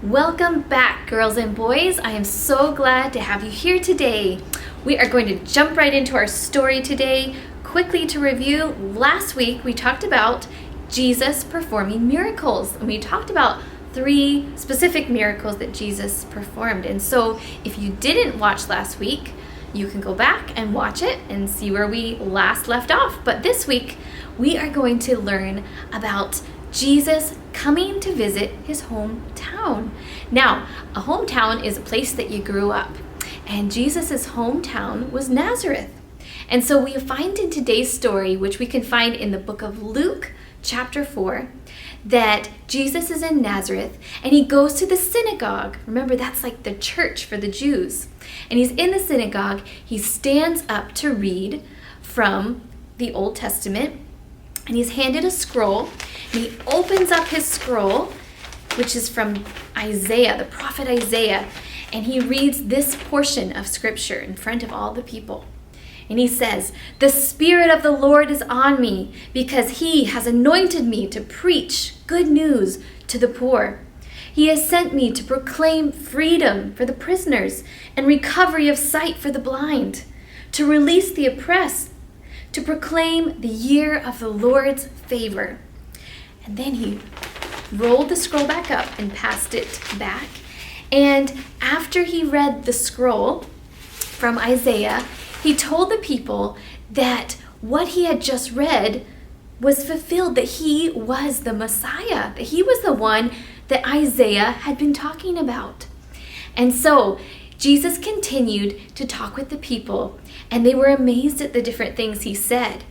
Welcome back, girls and boys. I am so glad to have you here today. We are going to jump right into our story today. Quickly to review, last week we talked about Jesus performing miracles, and we talked about 3 specific miracles that Jesus performed. And so if you didn't watch last week, you can go back and watch it and see where we last left off. But this week, we are going to learn about Jesus coming to visit his hometown. Now, a hometown is a place that you grew up, and Jesus' hometown was Nazareth. And so we find in today's story, which we can find in the book of Luke, chapter 4, that Jesus is in Nazareth and he goes to the synagogue. Remember, that's like the church for the Jews. And he's in the synagogue. He stands up to read from the Old Testament, and he's handed a scroll, and he opens up his scroll, which is from Isaiah, the prophet Isaiah, and he reads this portion of scripture in front of all the people. And he says, "The Spirit of the Lord is on me, because he has anointed me to preach good news to the poor. He has sent me to proclaim freedom for the prisoners and recovery of sight for the blind, to release the oppressed, to proclaim the year of the Lord's favor." And then he rolled the scroll back up and passed it back. And after he read the scroll from Isaiah, he told the people that what he had just read was fulfilled, that he was the Messiah, that he was the one that Isaiah had been talking about. And so Jesus continued to talk with the people, and they were amazed at the different things he said.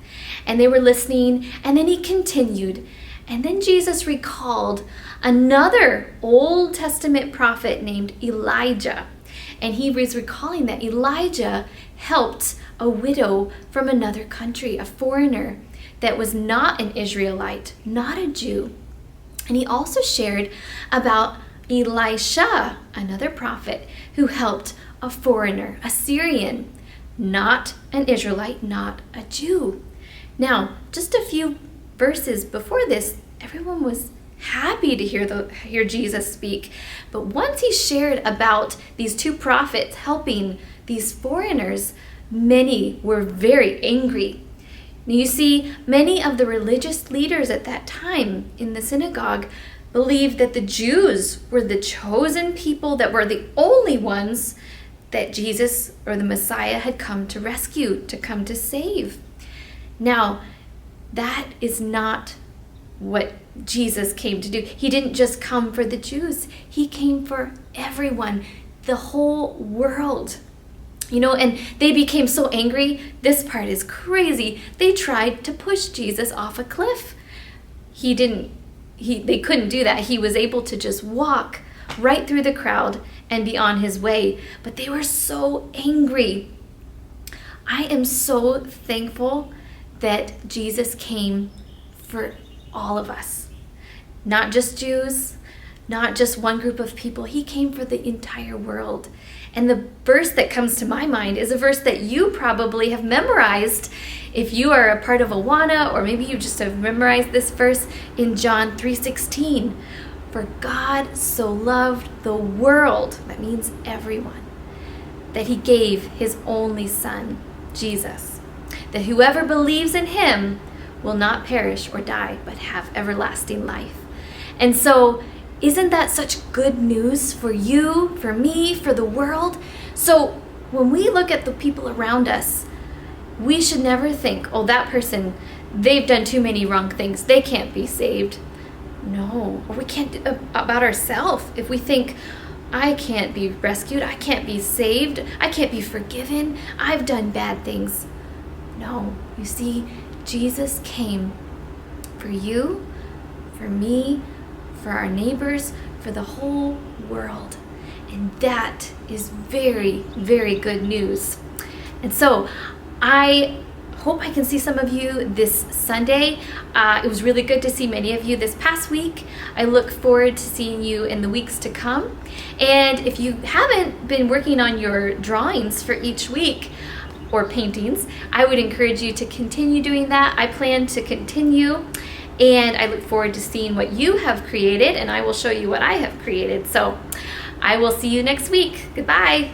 And they were listening, and then he continued. And then Jesus recalled another Old Testament prophet named Elijah. And he was recalling that Elijah helped a widow from another country, a foreigner that was not an Israelite, not a Jew. And he also shared about Elisha, another prophet, who helped a foreigner, a Syrian, not an Israelite, not a Jew. Now, just a few verses before this, everyone was happy to hear Jesus speak. But once he shared about these 2 prophets helping these foreigners, many were very angry. Now, you see, many of the religious leaders at that time in the synagogue believed that the Jews were the chosen people, that were the only ones that Jesus or the Messiah had come to rescue, to come to save. Now, that is not what Jesus came to do. He didn't just come for the Jews. He came for everyone, the whole world. And they became so angry. This part is crazy. They tried to push Jesus off a cliff. They couldn't do that. He was able to just walk right through the crowd and be on his way. But they were so angry. I am so thankful that Jesus came for all of us. Not just Jews, not just one group of people. He came for the entire world. And the verse that comes to my mind is a verse that you probably have memorized if you are a part of Awana, or maybe you just have memorized this verse in John 3:16. "For God so loved the world," that means everyone, "that he gave his only son, Jesus, that whoever believes in him will not perish or die, but have everlasting life." And so, isn't that such good news for you, for me, for the world? So when we look at the people around us, we should never think, "Oh, that person, they've done too many wrong things. They can't be saved." No, or we can't about ourselves. If we think, "I can't be rescued, I can't be saved, I can't be forgiven, I've done bad things." No, you see, Jesus came for you, for me, for our neighbors, for the whole world. And that is very, very good news. And so I hope I can see some of you this Sunday. It was really good to see many of you this past week. I look forward to seeing you in the weeks to come. And if you haven't been working on your drawings for each week, or paintings, I would encourage you to continue doing that. I plan to continue. And I look forward to seeing what you have created, and I will show you what I have created. So I will see you next week. Goodbye.